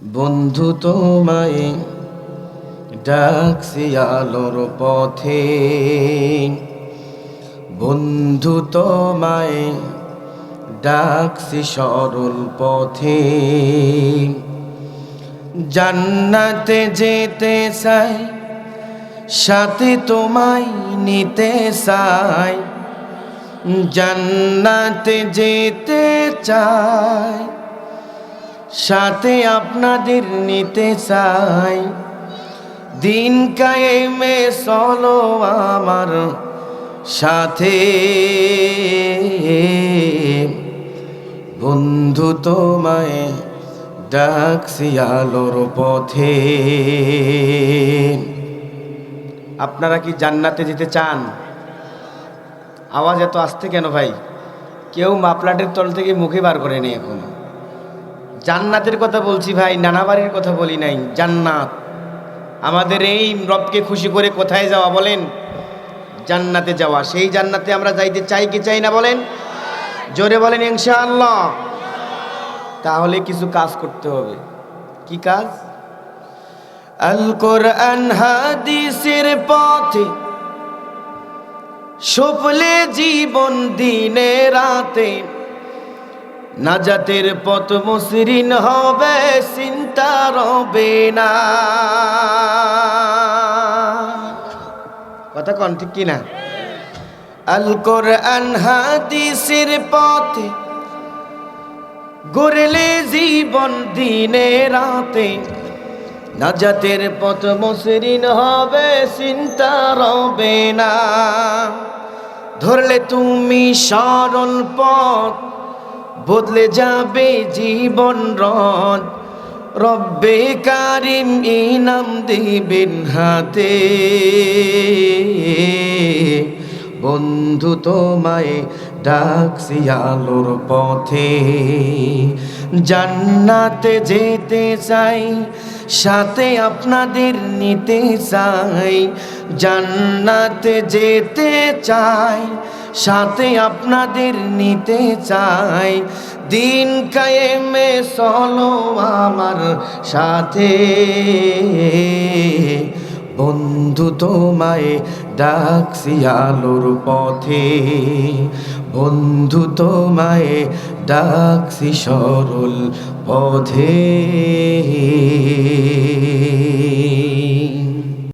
বন্ধু তোমায় ডাকছি আলোর পথে, বন্ধু তোমায় ডাকছি সরল পথে। জান্নাতে যেতে চাই, সাথে তোমায় নিতে চাই। জান্নাতে যেতে চাই, সাথে আপনাদের নিতে চাই। দিন কায়েমে চলো আমার সাথে, বন্ধু তোমায় ডাকছি আলোর পথে। আপনারা কি জান্নাতে যেতে চান? আওয়াজ এত আসতে কেন ভাই? কেউ মাপলাটের তল থেকে মুখে বার করেনি এখনো। জান্নাতের কথা বলছি ভাই, নানাবাড়ির কথা বলি নাই। জান্নাত, আমাদের এই রবকে খুশি করে কোথায় যাওয়া বলেন? জান্নাতে যাওয়া। সেই জান্নাতে আমরা যাইতে চাই কি চাই না বলেন? জোরে বলেন ইনশাআল্লাহ। তাহলে কিছু কাজ করতে হবে। কি কাজ? আল কোরআন হাদিসের পথে সফলে জীবন দিনে রাতে, নাজাতের পথ মসৃণ হবে, চিন্তা রবে না। কথা কন ঠিক কিনা? আল কোরআন হাদিসের পথে গড়লে জীবন দিনে রাতে, নাজাতের পথ মসৃণ হবে, চিন্তা রবে না। ধরলে তুমি সরল পথ, বদলে যাবে জীবন রথ। রব্বে কারিম ইনাম দিবেন হাতে, বন্ধু তোমায় ডাকছি আলোর পথে। জান্নাতে যেতে চাই, সাথে আপনাদের নিতে চাই। জান্নাতে যেতে চাই, সাথে আপনাদের নিতে চাই। দিন কায়েমে চলো আমার সাথে, বন্ধু তোমায় ডাকছি আলোর পথে। বন্ধু তোমায় ডাকছি সরল পথে।